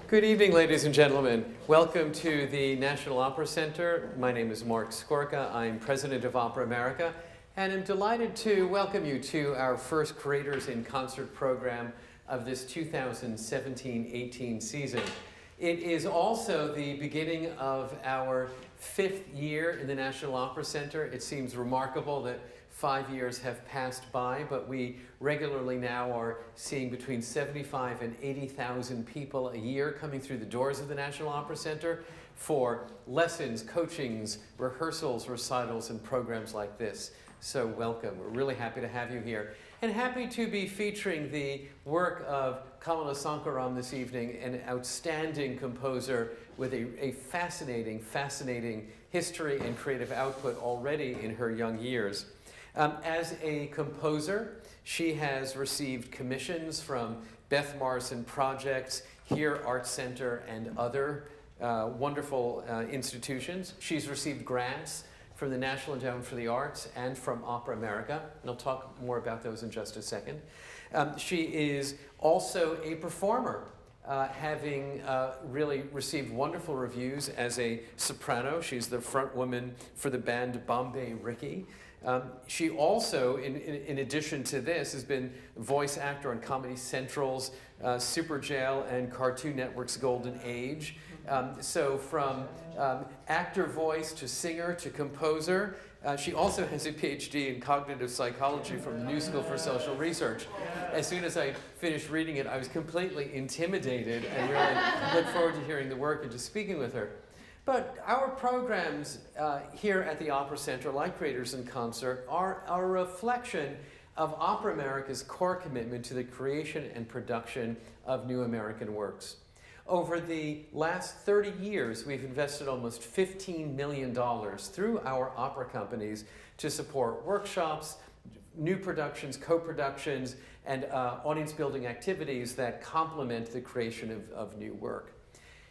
Good evening, ladies and gentlemen. Welcome to the National Opera Center. My name is Mark Skorka. I'm president of Opera America, and I'm delighted to welcome you to our first Creators in Concert program of this 2017-18 season. It is also the beginning of our 5th year in the National Opera Center. It seems remarkable that 5 years have passed by, but we regularly now are seeing between 75 and 80,000 people a year coming through the doors of the National Opera Center for lessons, coachings, rehearsals, recitals, and programs like this. So welcome. We're really happy to have you here. And happy to be featuring the work of Kamala Sankaram this evening, an outstanding composer with a fascinating history and creative output already in her young years. As a composer, she has received commissions from Beth Morrison Projects, Here Art Center, and other wonderful institutions. She's received grants from the National Endowment for the Arts and from Opera America, and I'll talk more about those in just a second. She is also a performer, having really received wonderful reviews as a soprano. She's the front woman for the band Bombay Rickey. She also, in addition to this, has been voice actor on Comedy Central's Super Jail and Cartoon Network's Golden Age. So from actor voice to singer to composer. She also has a PhD in cognitive psychology from the New School for Social Research. As soon as I finished reading it, I was completely intimidated and really look forward to hearing the work and to speaking with her. But our programs here at the Opera Center, like Creators in Concert, are a reflection of Opera America's core commitment to the creation and production of new American works. Over the last 30 years, we've invested almost $15 million through our opera companies to support workshops, new productions, co-productions, and audience-building activities that complement the creation of new work.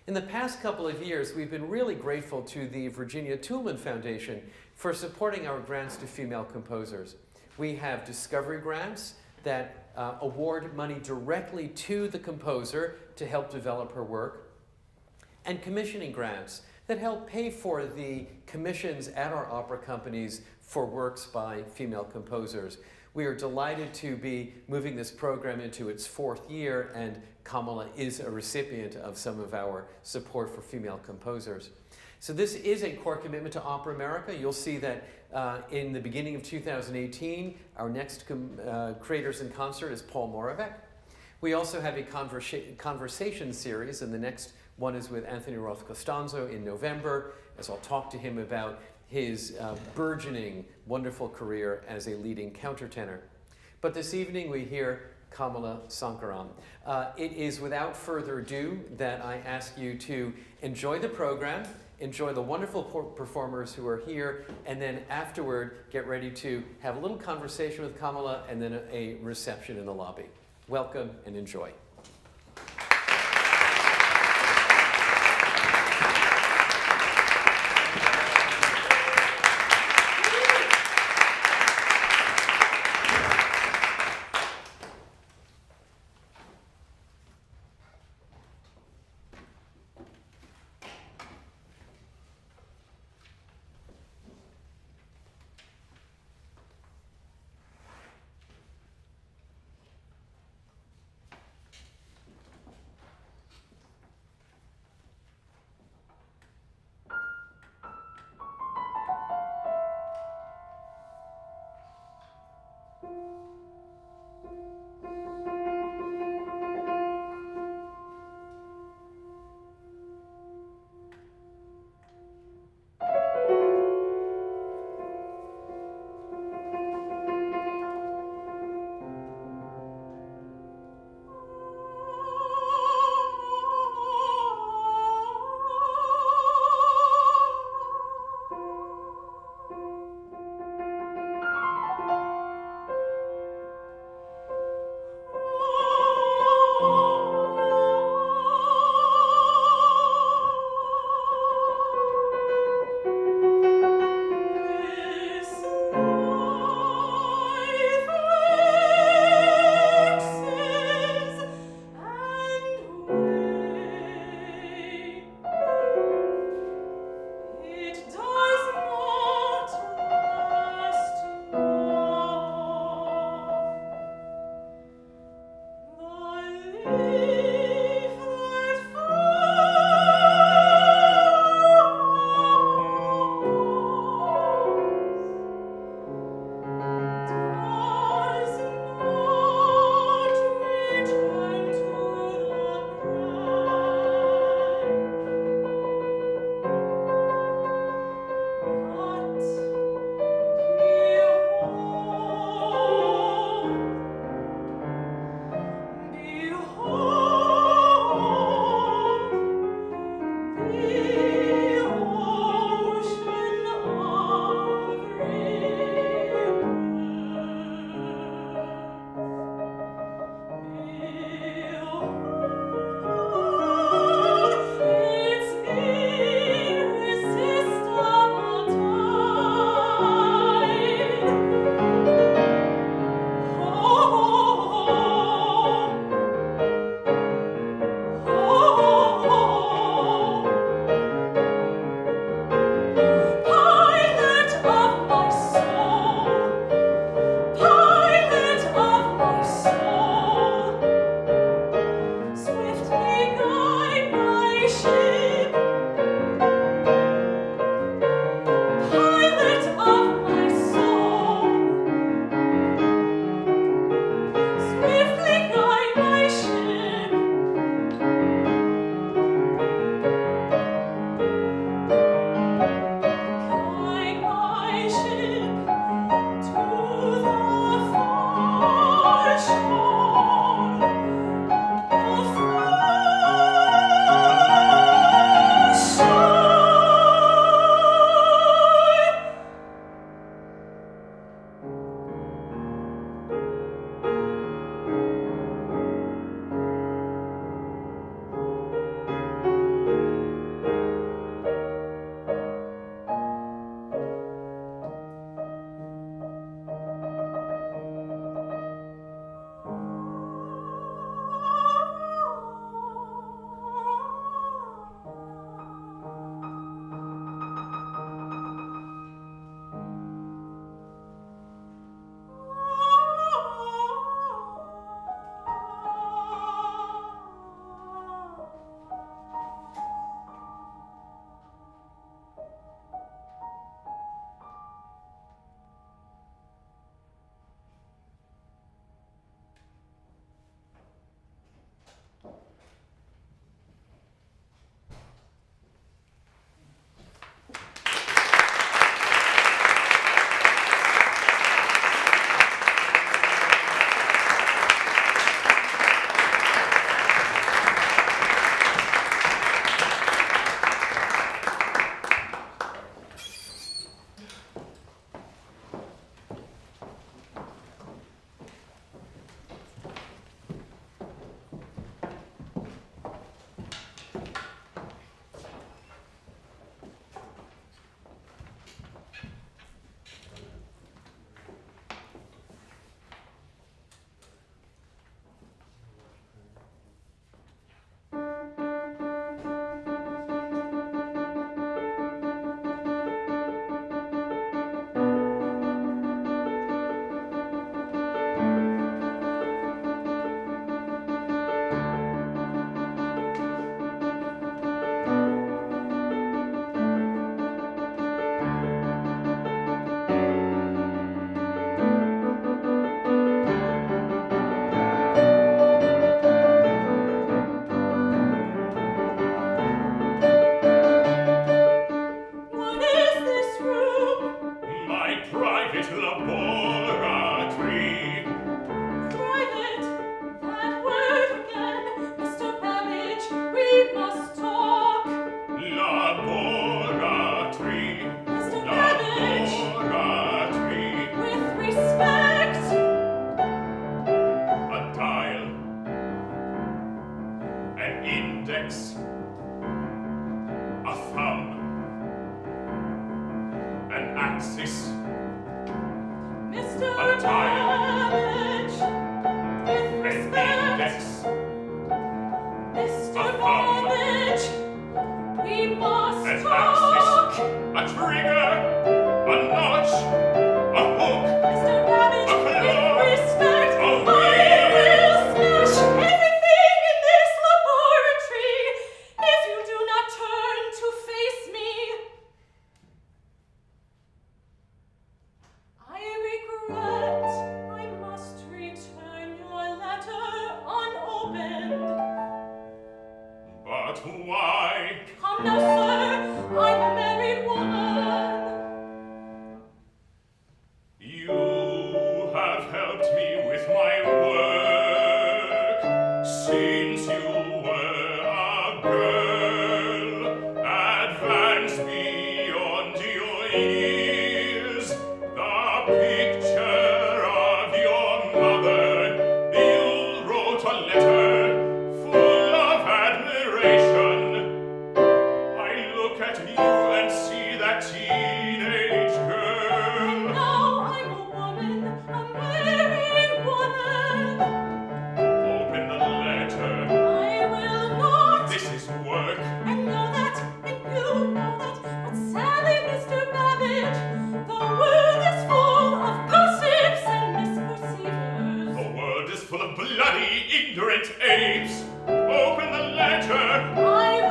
In the past couple of years, we've been really grateful to the Virginia Toolman Foundation for supporting our grants to female composers. We have discovery grants that award money directly to the composer to help develop her work, and commissioning grants that help pay for the commissions at our opera companies for works by female composers. We are delighted to be moving this program into its 4th year, and Kamala is a recipient of some of our support for female composers. So this is a core commitment to Opera America. You'll see that in the beginning of 2018, our next Creators in Concert is Paul Moravec. We also have a conversation series, and the next one is with Anthony Roth Costanzo in November, as I'll talk to him about his burgeoning, wonderful career as a leading countertenor. But this evening we hear Kamala Sankaram. It is without further ado that I ask you to enjoy the program, enjoy the wonderful performers who are here, and then afterward get ready to have a little conversation with Kamala and then a reception in the lobby. Welcome and enjoy. But why? Come now, sir, I'm a married woman. You have helped me with my work since you were a girl, advanced beyond your years. The picture of your mother, you wrote a letter full of admiration. I look at you and see that teenage girl. And now I'm a woman, a married woman. Open the letter. I will not. This is work. And know that, and you know that. But sadly, Mr. Babbage, the world is full of gossips and misperceivers. The world is full of bloody, ignorant apes. Open the letter. I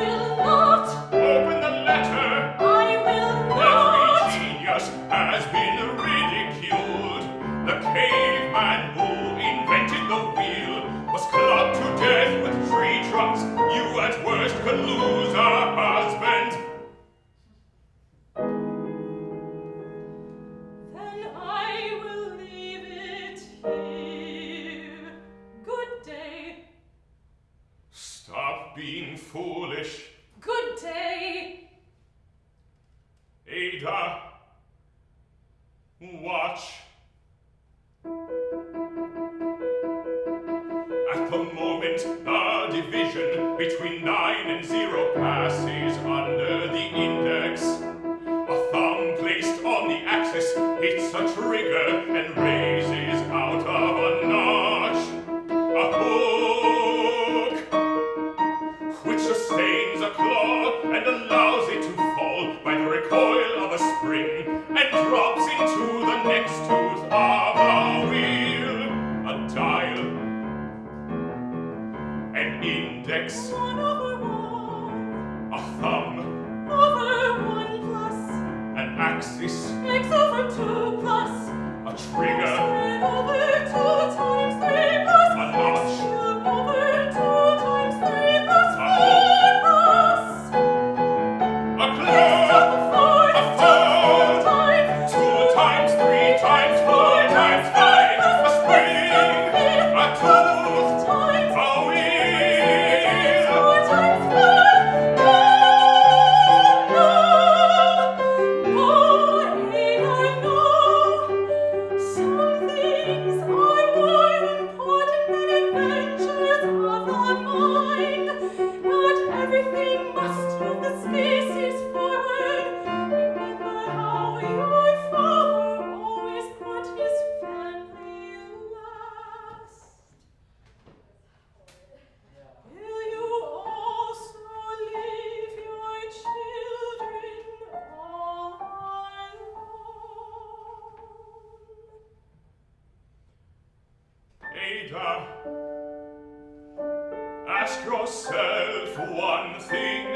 will not. Open the letter. I will not. Every genius has been ridiculed. The caveman who invented the wheel was clubbed to death with tree trunks. You at worst could lose a husband. Then I will leave it here. Good day. Stop being foolish. Good day. Ada, watch. At the moment, the division between 9 and 0 passes under the index. A thumb placed on the axis hits a trigger and raises out of a notch a hook, which sustains a claw and allows it to fall by the recoil of a spring and drops into the next tooth of a wheel. A dial, an index, 1/1. a thumb, Over 1 plus. an axis, X over 2 plus. a trigger, Squared over 2 times 3 plus. a notch, Cubed over 2 times 3 plus a 4 hook, plus. a claw, a thumb, Times 2 times 3 times 4 times 5, a spring, a tooth, times a wheel. 4 times 5. No, no, no, Ada, no. Some things are more important than adventures of the mind. Not everything must move the species forward. Remember how your father always put his family last. Will you also leave your children all alone? Ada, ask yourself one thing.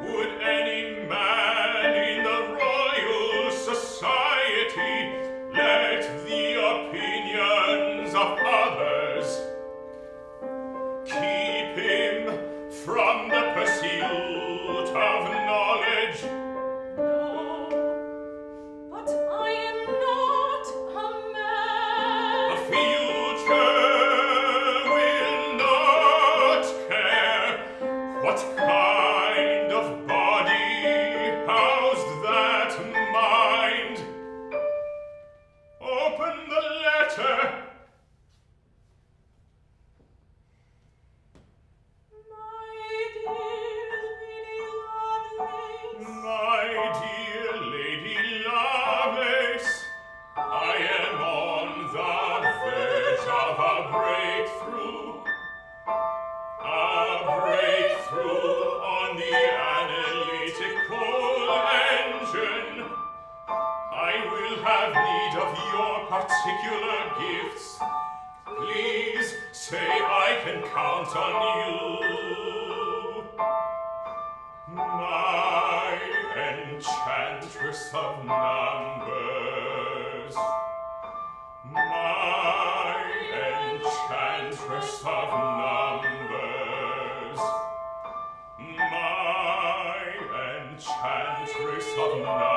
Would any man in the Royal Society let the opinions of others keep him from the pursuit of knowledge? No, but I am not a man. The future will not care what kind of body housed that mind. Open the letter. My dear Lady Lovelace, My dear Lady Lovelace, I am on the verge of a breakthrough. A breakthrough on the analytical engine. I will have need of your particular gifts. Please say I can count on you. My enchantress of numbers. My enchantress of numbers. of numbers.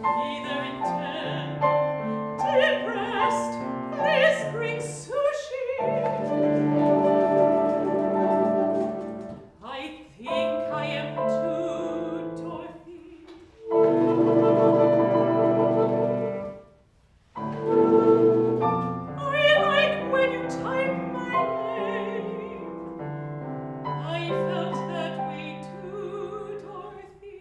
Either in turn, depressed, please bring sushi. I think I am too Dorothy. I like when you type my name. I felt that way too, Dorothy.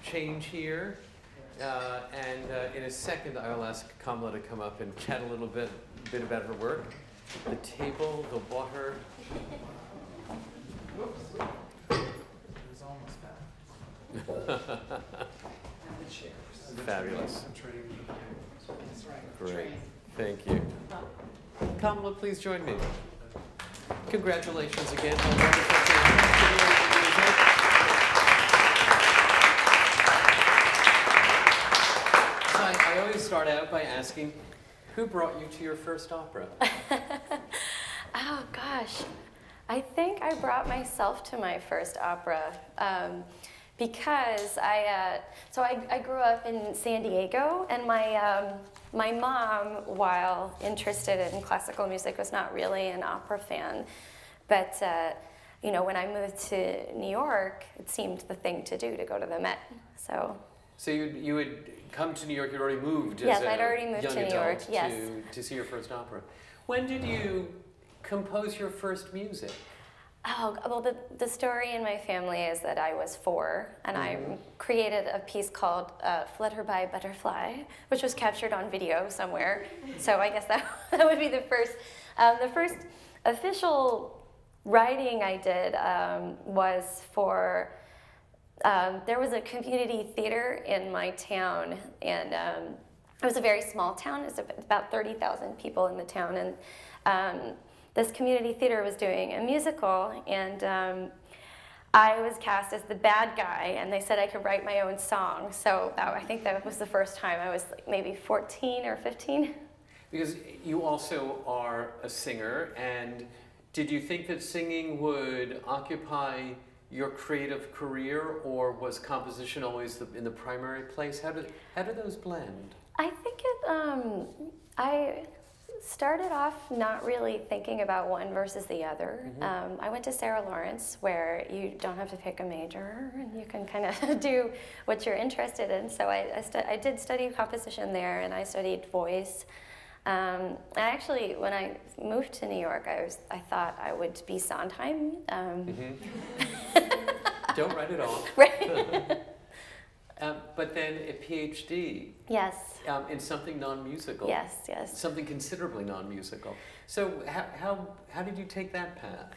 change here. And in a second, I'll ask Kamala to come up and chat a little bit about her work. The table, the water. Whoops. It was almost bad. And the chairs. Fabulous. I'm trading. That's right. Great. Thank you. Kamala, please join me. Congratulations again on wonderful music. So I always start out by asking, who brought you to your first opera? Oh gosh, I think I brought myself to my first opera because I grew up in San Diego, and my mom, while interested in classical music, was not really an opera fan. But when I moved to New York, it seemed the thing to do to go to the Met. So you had come to New York. You'd already moved Yes, as a I'd already moved young to New adult York, yes. to see your first opera. When did you compose your first music? Oh, well, the story in my family is that I was 4, and I created a piece called Fluttered by a Butterfly, which was captured on video somewhere. So I guess that would be the first. The first official writing I did was for, there was a community theater in my town, and it was a very small town. It was about 30,000 people in the town, and this community theater was doing a musical, and I was cast as the bad guy, and they said I could write my own song. So I think that was the first time. I was like maybe 14 or 15. Because you also are a singer, and did you think that singing would occupy your creative career, or was composition always in the primary place? How do those blend? I think I started off not really thinking about one versus the other. I went to Sarah Lawrence, where you don't have to pick a major, and you can kind of do what you're interested in. So I did study composition there, and I studied voice. And actually, when I moved to New York, I thought I would be Sondheim. Don't write it off. Right. But then a PhD. Yes. In something non-musical. Yes, yes. Something considerably non-musical. So how did you take that path?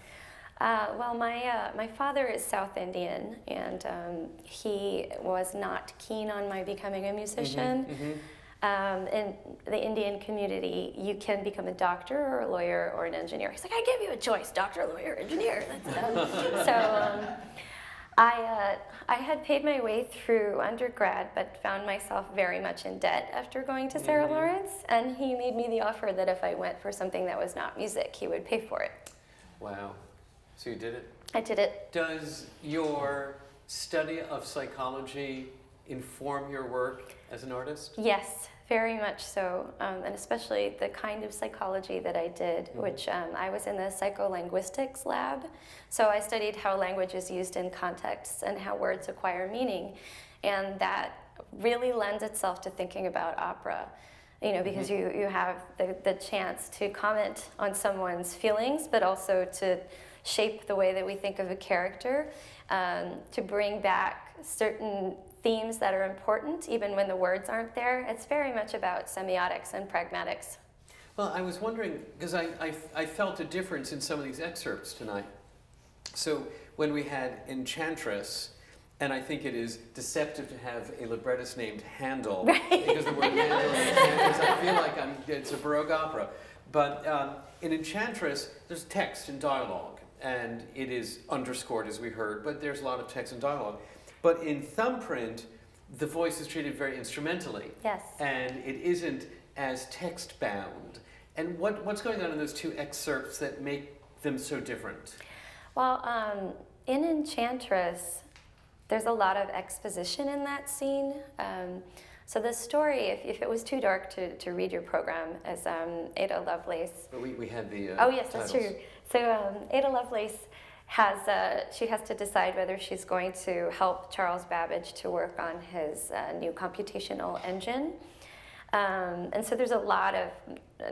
Well, my father is South Indian, and he was not keen on my becoming a musician. In the Indian community, you can become a doctor or a lawyer or an engineer. He's like, I give you a choice, doctor, lawyer, engineer. So I had paid my way through undergrad, but found myself very much in debt after going to Sarah Lawrence, and he made me the offer that if I went for something that was not music, he would pay for it. Wow. So you did it? I did it. Does your study of psychology inform your work as an artist? Yes, very much so, and especially the kind of psychology that I did, which I was in the psycholinguistics lab. So I studied how language is used in contexts and how words acquire meaning, and that really lends itself to thinking about opera. Because you have the chance to comment on someone's feelings, but also to shape the way that we think of a character, to bring back certain themes that are important, even when the words aren't there. It's very much about semiotics and pragmatics. Well, I was wondering, because I felt a difference in some of these excerpts tonight. So when we had Enchantress, and I think it is deceptive to have a librettist named Handel, because the word Handel in Enchantress, I feel like it's a Baroque opera. But in Enchantress, there's text and dialogue, and it is underscored, as we heard, but there's a lot of text and dialogue. But in Thumbprint, the voice is treated very instrumentally. Yes. And it isn't as text-bound. And what's going on in those two excerpts that make them so different? Well, in Enchantress, there's a lot of exposition in that scene. So the story, if it was too dark to read your program, is Ada Lovelace. But we had the oh yes, titles. That's true. So Ada Lovelace she has to decide whether she's going to help Charles Babbage to work on his new computational engine. And so there's a lot of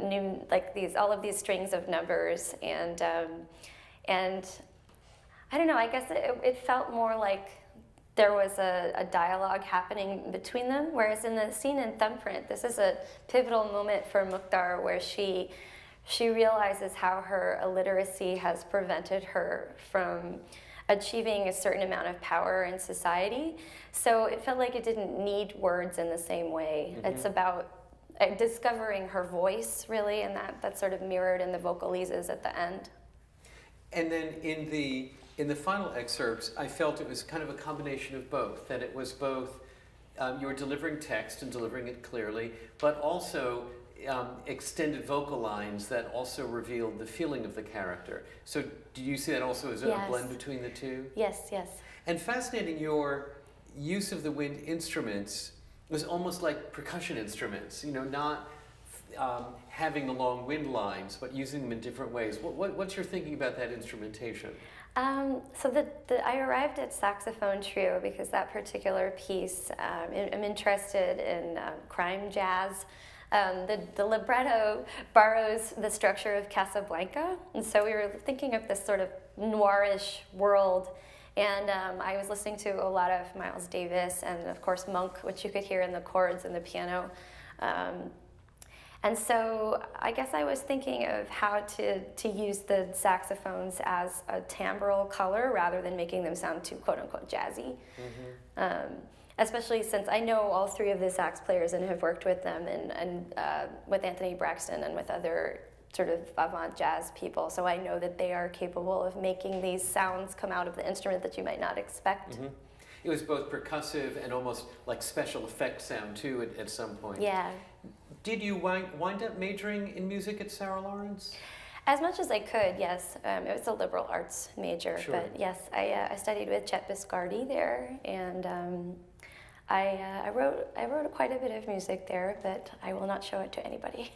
new, all of these strings of numbers, and I don't know, I guess it felt more like there was a dialogue happening between them, whereas in the scene in Thumbprint, this is a pivotal moment for Mukhtar where she realizes how her illiteracy has prevented her from achieving a certain amount of power in society. So it felt like it didn't need words in the same way. It's about discovering her voice, really, and that's sort of mirrored in the vocalises at the end. And then in the final excerpts, I felt it was kind of a combination of both, that it was both you were delivering text and delivering it clearly, but also extended vocal lines that also revealed the feeling of the character. So do you see that also as a Yes. blend between the two? Yes, yes. And fascinating, your use of the wind instruments was almost like percussion instruments, not having the long wind lines, but using them in different ways. What's your thinking about that instrumentation? So I arrived at saxophone trio because that particular piece, I'm interested in crime jazz. The libretto borrows the structure of Casablanca, and so we were thinking of this sort of noirish world. And I was listening to a lot of Miles Davis and, of course, Monk, which you could hear in the chords and the piano. And so I guess I was thinking of how to use the saxophones as a timbral color rather than making them sound too quote-unquote jazzy. Especially since I know all three of the sax players and have worked with them and with Anthony Braxton and with other sort of avant jazz people. So I know that they are capable of making these sounds come out of the instrument that you might not expect. It was both percussive and almost like special effect sound too at some point. Yeah. Did you wind up majoring in music at Sarah Lawrence? As much as I could, yes. It was a liberal arts major, Sure. but yes, I studied with Chet Biscardi there, and I wrote quite a bit of music there, but I will not show it to anybody.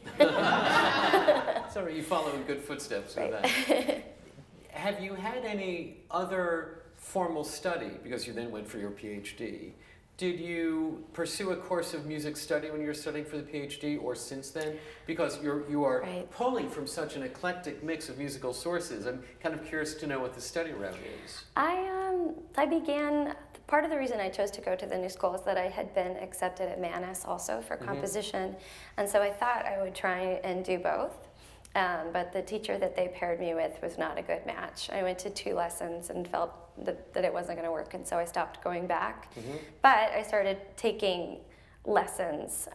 Sorry, you follow in good footsteps with Right. that. Have you had any other formal study, because you then went for your PhD? Did you pursue a course of music study when you were studying for the PhD, or since then? Because you are Right. pulling from such an eclectic mix of musical sources. I'm kind of curious to know what the study route is. I began, part of the reason I chose to go to the New School is that I had been accepted at Manus also for composition, and so I thought I would try and do both. But the teacher that they paired me with was not a good match. I went to 2 lessons and felt that it wasn't going to work, and so I stopped going back. But I started taking lessons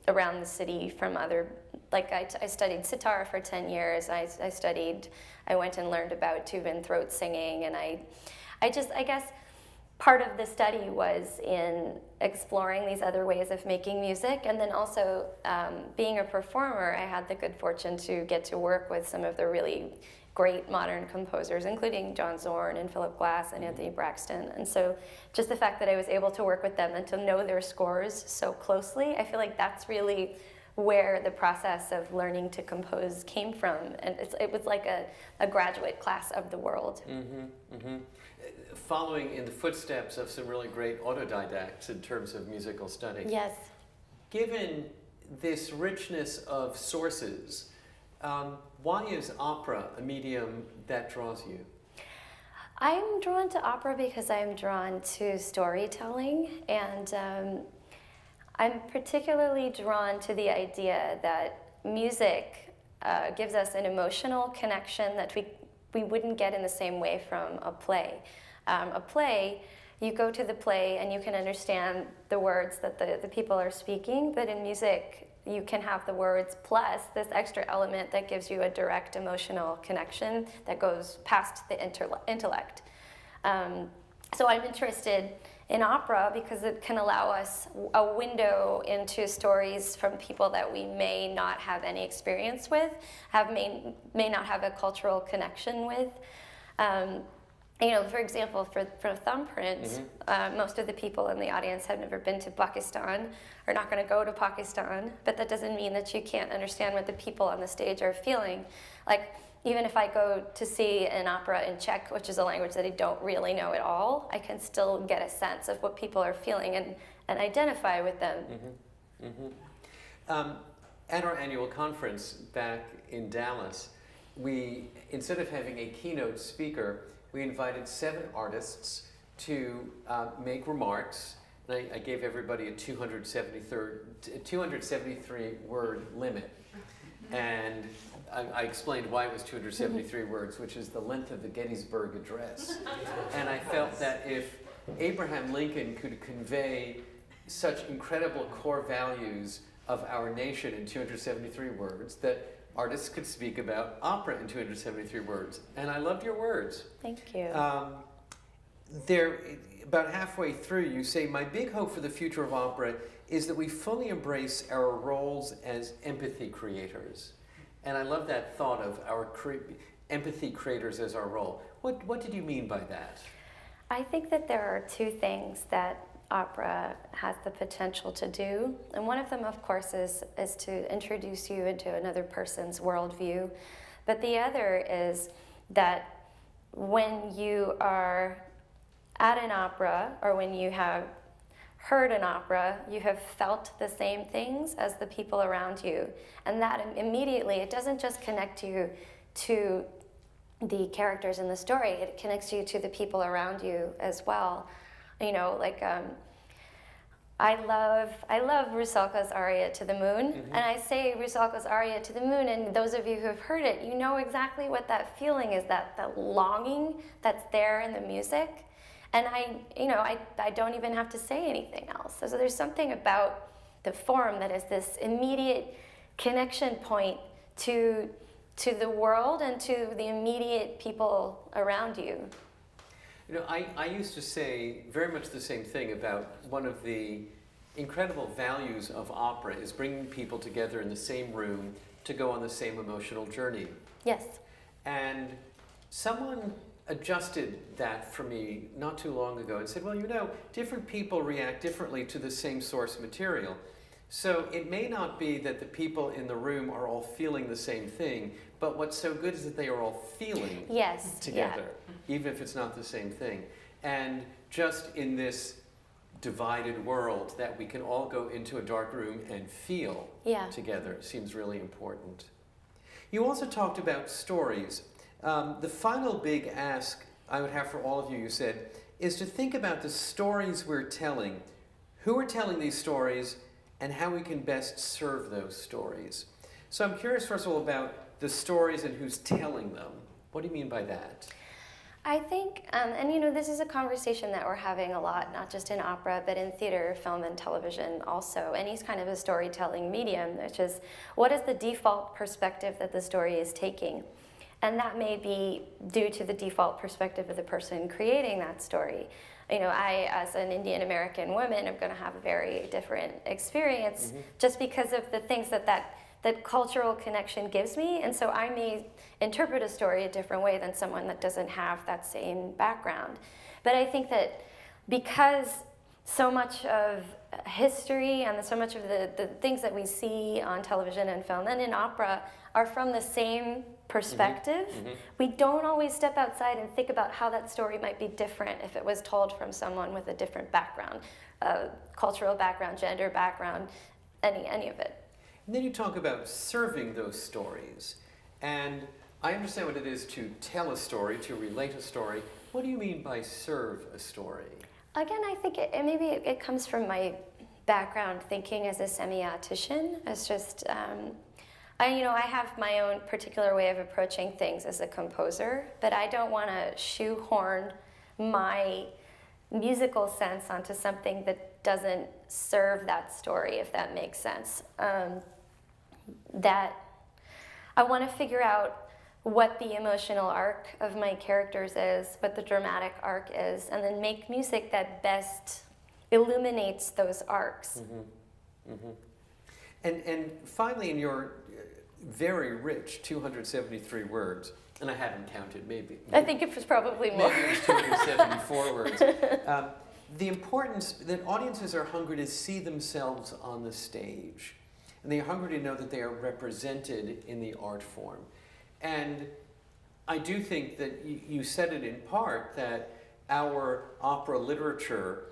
around the city from other, like I studied sitar for 10 years. I went and learned about tube and throat singing, and I guess part of the study was in exploring these other ways of making music, and then also being a performer, I had the good fortune to get to work with some of the really great modern composers, including John Zorn and Philip Glass and Anthony Braxton. And so just the fact that I was able to work with them and to know their scores so closely, I feel like that's really where the process of learning to compose came from. And it was like a graduate class of the world. Following in the footsteps of some really great autodidacts in terms of musical study. Yes. Given this richness of sources, why is opera a medium that draws you? I'm drawn to opera because I'm drawn to storytelling, and I'm particularly drawn to the idea that music gives us an emotional connection that we wouldn't get in the same way from a play. A play, you go to the play and you can understand the words that the people are speaking, but in music, you can have the words plus this extra element that gives you a direct emotional connection that goes past the intellect. So I'm interested in opera because it can allow us a window into stories from people that we may not have any experience with, may not have a cultural connection with. For example, for Thumbprint, most of the people in the audience have never been to Pakistan, are not going to go to Pakistan, but that doesn't mean that you can't understand what the people on the stage are feeling. Like, even if I go to see an opera in Czech, which is a language that I don't really know at all, I can still get a sense of what people are feeling and identify with them. At our annual conference back in Dallas, we, instead of having a keynote speaker, we invited 7 artists to make remarks. And I gave everybody a 273 word limit. And I explained why it was 273 words, which is the length of the Gettysburg Address. And I felt that if Abraham Lincoln could convey such incredible core values of our nation in 273 words, that artists could speak about opera in 273 words. And I loved your words. Thank you. There, about halfway through, you say, my big hope for the future of opera is that we fully embrace our roles as empathy creators. And I love that thought of our empathy creators as our role. What did you mean by that? I think that there are two things that opera has the potential to do. And one of them, of course, is to introduce you into another person's worldview. But the other is that when you are at an opera, or when you have heard an opera, you have felt the same things as the people around you. And that immediately, it doesn't just connect you to the characters in the story, it connects you to the people around you as well. You know, like, I love Rusalka's Aria to the Moon, and I say Rusalka's Aria to the Moon, and those of you who have heard it, you know exactly what that feeling is, that longing that's there in the music. And I don't even have to say anything else. So there's something about the form that is this immediate connection point to the world and to the immediate people around you. You know, I used to say very much the same thing about one of the incredible values of opera is bringing people together in the same room to go on the same emotional journey. Yes. And someone adjusted that for me not too long ago and said, well, you know, different people react differently to the same source material. So it may not be that the people in the room are all feeling the same thing, but what's so good is that they are all feeling together, even if it's not the same thing. And just in this divided world, that we can all go into a dark room and feel together seems really important. You also talked about stories. The final big ask I would have for all of you, you said, is to think about the stories we're telling, who are telling these stories, and how we can best serve those stories. So I'm curious, first of all, about the stories and who's telling them. What do you mean by that? I think, and you know, this is a conversation that we're having a lot, not just in opera, but in theater, film, and television also. Any kind of a storytelling medium, which is, what is the default perspective that the story is taking? And that may be due to the default perspective of the person creating that story. You know, I, as an Indian American woman, am going to have a very different experience just because of the things that cultural connection gives me. And so I may interpret a story a different way than someone that doesn't have that same background. But I think that because so much of history and so much of the things that we see on television and film and in opera are from the same perspective, we don't always step outside and think about how that story might be different if it was told from someone with a different background, cultural background, gender background, any of it. And then you talk about serving those stories. And I understand what it is to tell a story, to relate a story. What do you mean by serve a story? Again, I think maybe it comes from my background thinking as a semiotician. It's just, I have my own particular way of approaching things as a composer, but I don't want to shoehorn my musical sense onto something that doesn't serve that story, if that makes sense. That I want to figure out what the emotional arc of my characters is, what the dramatic arc is, and then make music that best illuminates those arcs. And finally, in your very rich 273 words, and I haven't counted, maybe. I think it was probably more. Maybe it was 274 words. The importance that audiences are hungry to see themselves on the stage. And they are hungry to know that they are represented in the art form. And I do think that you said it in part, that our opera literature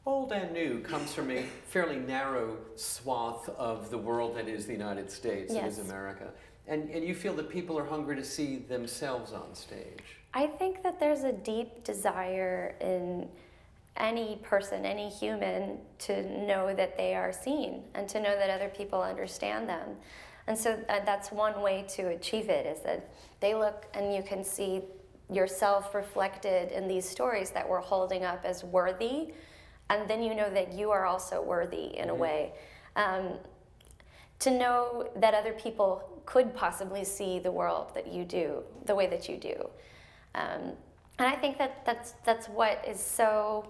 old and new, comes from a fairly narrow swath of the world that is the United States, that is Yes. America. And you feel that people are hungry to see themselves on stage. I think that there's a deep desire in any person, any human, to know that they are seen and to know that other people understand them. And so that's one way to achieve it, is that they look and you can see yourself reflected in these stories that we're holding up as worthy, and then you know that you are also worthy in a way. To know that other people could possibly see the world that you do, the way that you do. And I think that that's what is so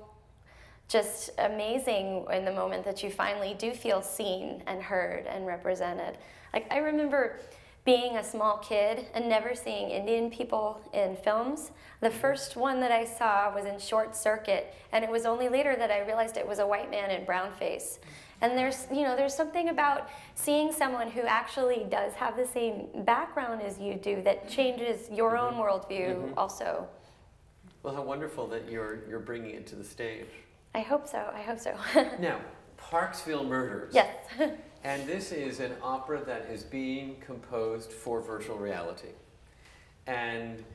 just amazing in the moment that you finally do feel seen and heard and represented. Like, I remember being a small kid and never seeing Indian people in films. The first one that I saw was in Short Circuit, and it was only later that I realized it was a white man in brownface. And there's something about seeing someone who actually does have the same background as you do that changes your own worldview also. Well, how wonderful that you're bringing it to the stage. I hope so. Now, Parksville Murders. Yes. And this is an opera that is being composed for virtual reality. And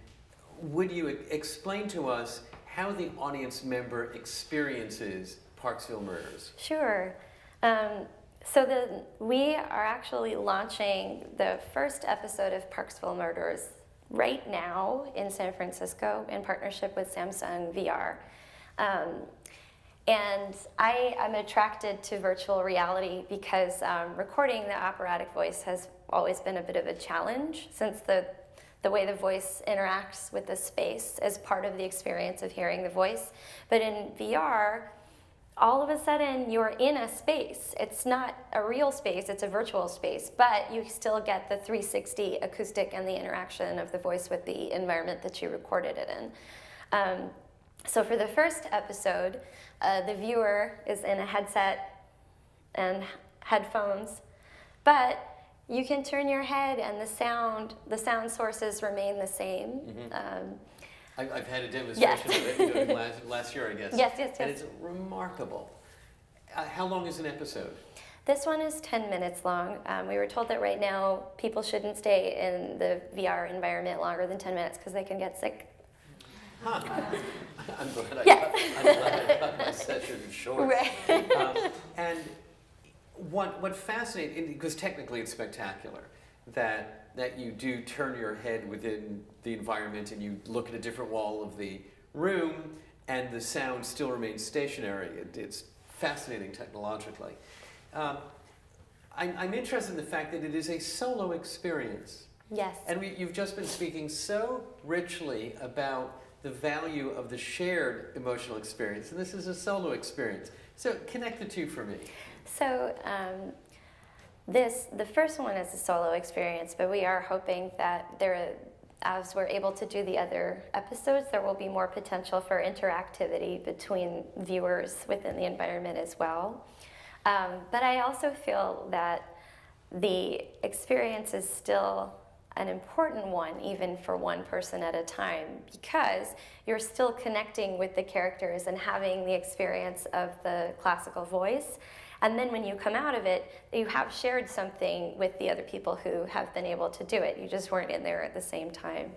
would you explain to us how the audience member experiences Parksville Murders? Sure. We are actually launching the first episode of Parksville Murders right now in San Francisco in partnership with Samsung VR. And I am attracted to virtual reality because recording the operatic voice has always been a bit of a challenge, since the way the voice interacts with the space is part of the experience of hearing the voice. But in VR, all of a sudden you're in a space. It's not a real space, it's a virtual space, but you still get the 360 acoustic and the interaction of the voice with the environment that you recorded it in. So for the first episode, the viewer is in a headset and headphones, but you can turn your head and the sound sources remain the same. I've had a demonstration of it last year, I guess. Yes. And it's remarkable. How long is an episode? This one is 10 minutes long. We were told that right now people shouldn't stay in the VR environment longer than 10 minutes because they can get sick. Huh. I'm glad I cut my session short. Right. And what fascinates, because technically it's spectacular, that you do turn your head within the environment and you look at a different wall of the room and the sound still remains stationary. It's fascinating technologically. I'm interested in the fact that it is a solo experience. Yes. And you've just been speaking so richly about the value of the shared emotional experience, and this is a solo experience. So connect the two for me. So the first one is a solo experience, but we are hoping that as we're able to do the other episodes, there will be more potential for interactivity between viewers within the environment as well. But I also feel that the experience is still an important one, even for one person at a time, because you're still connecting with the characters and having the experience of the classical voice. And then when you come out of it, you have shared something with the other people who have been able to do it. You just weren't in there at the same time.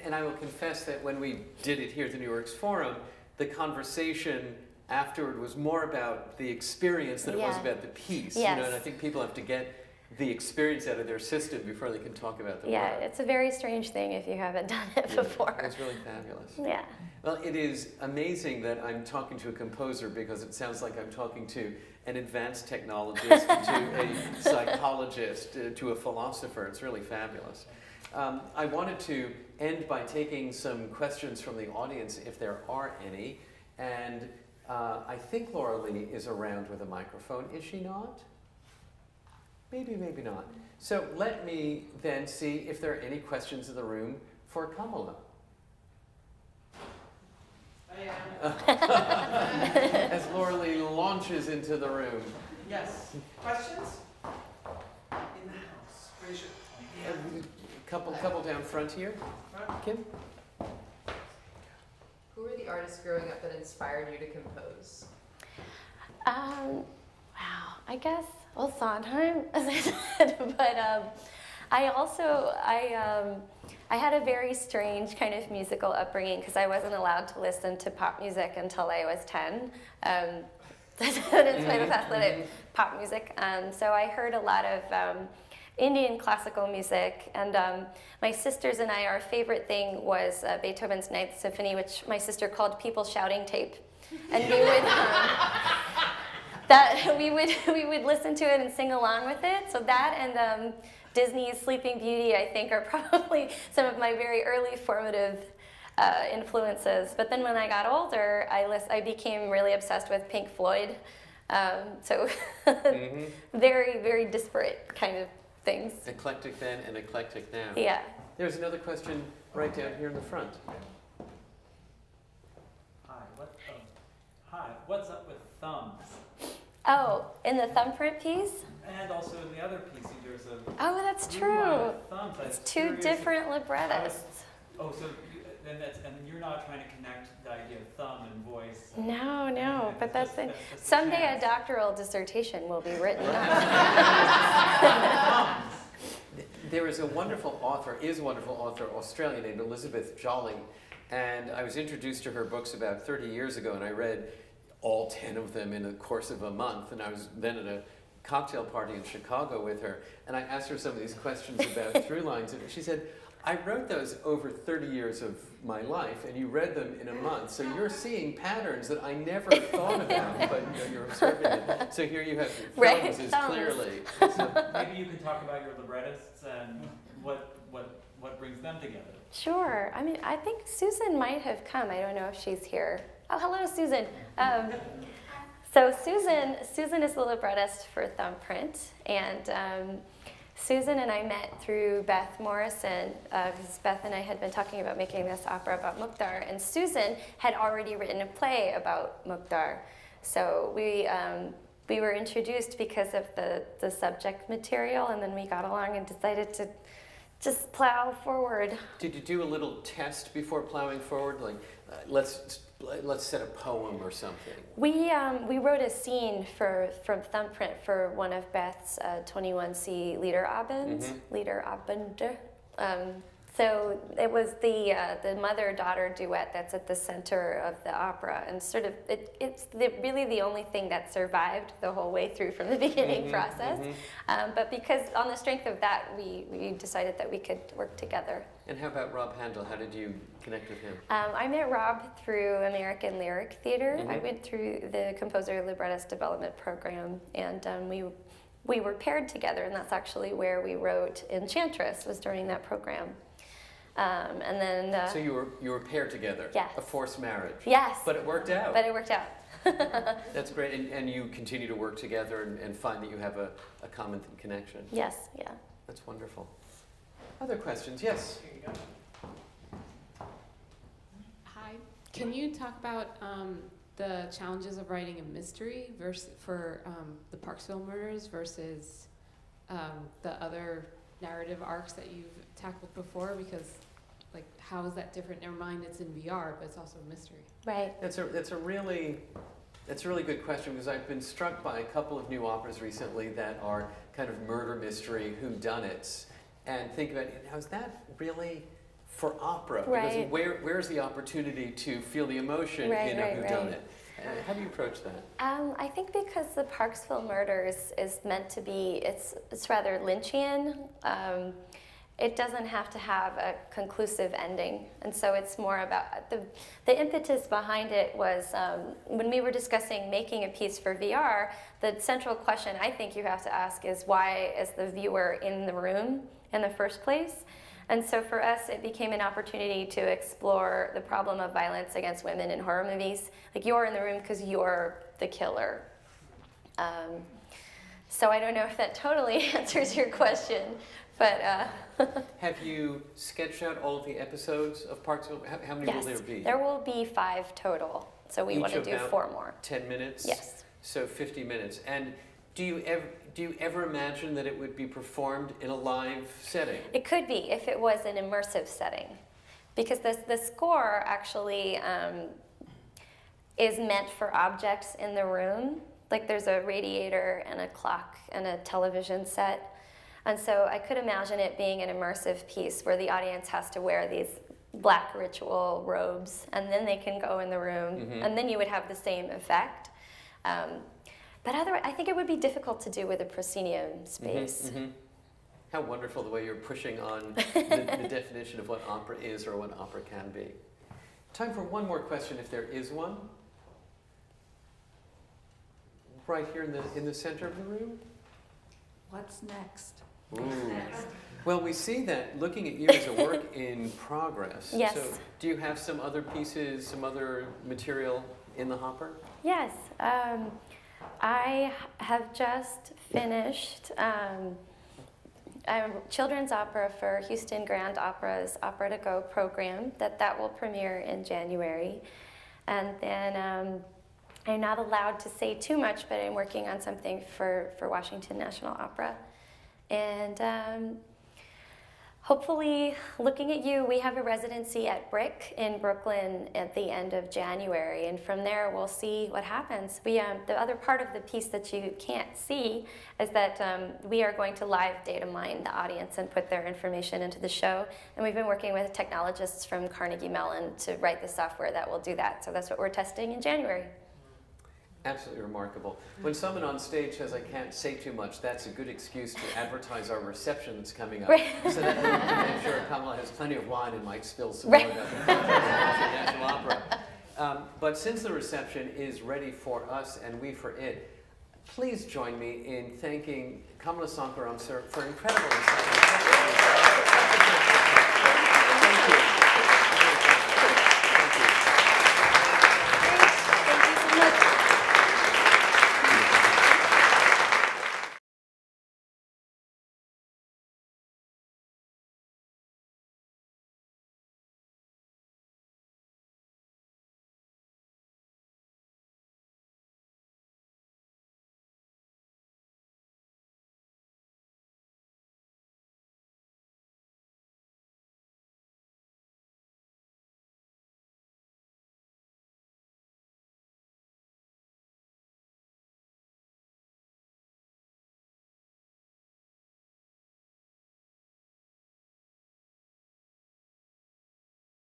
And I will confess that when we did it here at the New York's Forum, the conversation afterward was more about the experience than it was about the piece. Yes. And I think people have to get the experience out of their system before they can talk about the work. It's a very strange thing if you haven't done it before. It's really fabulous. Yeah. Well, it is amazing that I'm talking to a composer, because it sounds like I'm talking to an advanced technologist, to a psychologist, to a philosopher. It's really fabulous. I wanted to end by taking some questions from the audience, if there are any. And I think Laura Lee is around with a microphone. Is she not? Maybe, maybe not. So let me then see if there are any questions in the room for Kamala. As Laura Lee launches into the room. Yes. Questions? In the house. Raise your hand. Couple down front here. Kim? Who were the artists growing up that inspired you to compose? Wow, I guess, well, Sondheim, as I said, but I had a very strange kind of musical upbringing because I wasn't allowed to listen to pop music until I was 10. Despite the fact that it's pop music. So I heard a lot of Indian classical music, and my sisters and I, our favorite thing was Beethoven's Ninth Symphony, which my sister called people shouting tape. And we would listen to it and sing along with it. So that and Disney's Sleeping Beauty, I think, are probably some of my very early formative influences. But then when I got older, I became really obsessed with Pink Floyd. So very, very disparate kind of things. Eclectic then and eclectic now. Yeah. There's another question right down here in the front. Hi, what's up with thumbs? Oh, in the Thumbprint piece? And also in the other piece, there's a... Oh, that's blue true. line of thumbs. I was It's two curious different librettists. Oh, so and you're not trying to connect the idea of thumb and voice. No, but that's it. just a Someday a chance. doctoral dissertation will be written on. Thumbs. There is a wonderful author, Australian, named Elizabeth Jolly, and I was introduced to her books about 30 years ago, and I read all 10 of them in the course of a month, and I was then at a cocktail party in Chicago with her, and I asked her some of these questions about through lines, and she said, I wrote those over 30 years of my life, and you read them in a month, so you're seeing patterns that I never thought about, but you're observing it. So here you have Right, thumbs is thumbs. clearly. So maybe you can talk about your librettists and what brings them together. Sure. I mean, I think Susan might have come. I don't know if she's here. Oh, hello, Susan. So Susan is the librettist for Thumbprint, and Susan and I met through Beth Morrison, because Beth and I had been talking about making this opera about Mukhtar, and Susan had already written a play about Mukhtar. So we were introduced because of the subject material, and then we got along and decided to just plow forward. Did you do a little test before plowing forward? Like, let's set a poem or something. We wrote a scene from Thumbprint for one of Beth's 21C Liederabends, Liederabende. So it was the mother-daughter duet that's at the center of the opera, and sort of it's really the only thing that survived the whole way through from the beginning process. But because on the strength of that, we decided that we could work together. And how about Rob Handel? How did you connect with him? I met Rob through American Lyric Theater. I went through the Composer Librettist Development Program, and we were paired together, and that's actually where we wrote Enchantress, was during that program. And then So you were paired together? Yes. A forced marriage? Yes. But it worked out. That's great. And you continue to work together and find that you have a common connection? Yes, yeah. That's wonderful. Other questions? Yes? Here you go. Hi. Can you talk about the challenges of writing a mystery for the Parksville Murders versus the other narrative arcs that you've tackled before? Because, like, how is that different? Never mind, it's in VR, but it's also a mystery. Right. That's a really good question, because I've been struck by a couple of new operas recently that are kind of murder mystery whodunits, and think about, now, is that really for opera? Right. Because where's the opportunity to feel the emotion in a whodunit? How do you approach that? I think because the Parksville Murders is meant to be, it's rather Lynchian. It doesn't have to have a conclusive ending, and so it's more about the impetus behind it was when we were discussing making a piece for VR. The central question I think you have to ask is, why is the viewer in the room in the first place? And so for us, it became an opportunity to explore the problem of violence against women in horror movies. Like, you're in the room because you're the killer. So I don't know if that totally answers your question, but... Have you sketched out all of the episodes of Parksville? How many will there be? There will be 5 total, so we want to do 4 more. 10 minutes? Yes. So 50 minutes. And do you ever imagine that it would be performed in a live setting? It could be, if it was an immersive setting. Because the score actually is meant for objects in the room, like there's a radiator and a clock and a television set. And so I could imagine it being an immersive piece where the audience has to wear these black ritual robes, and then they can go in the room, and then you would have the same effect. But otherwise, I think it would be difficult to do with a proscenium space. How wonderful the way you're pushing on the definition of what opera is or what opera can be. Time for one more question, if there is one. Right here in the center of the room. What's next? Ooh. Well, we see that looking at you as a work in progress. Yes. So do you have some other pieces, some other material in the hopper? Yes, I have just finished a children's opera for Houston Grand Opera's Opera to Go program that will premiere in January. And then I'm not allowed to say too much, but I'm working on something for Washington National Opera. And hopefully, looking at you, we have a residency at Brick in Brooklyn at the end of January, and from there we'll see what happens. The other part of the piece that you can't see is that we are going to live data mine the audience and put their information into the show, and we've been working with technologists from Carnegie Mellon to write the software that will do that, so that's what we're testing in January. Absolutely remarkable. When someone on stage says, I can't say too much, that's a good excuse to advertise our reception that's coming up. Right. So that I'm sure Kamala has plenty of wine and might spill some more about the National Opera. But since the reception is ready for us and we for it, please join me in thanking Kamala Sankaram, sir, for incredible insight. Thank you.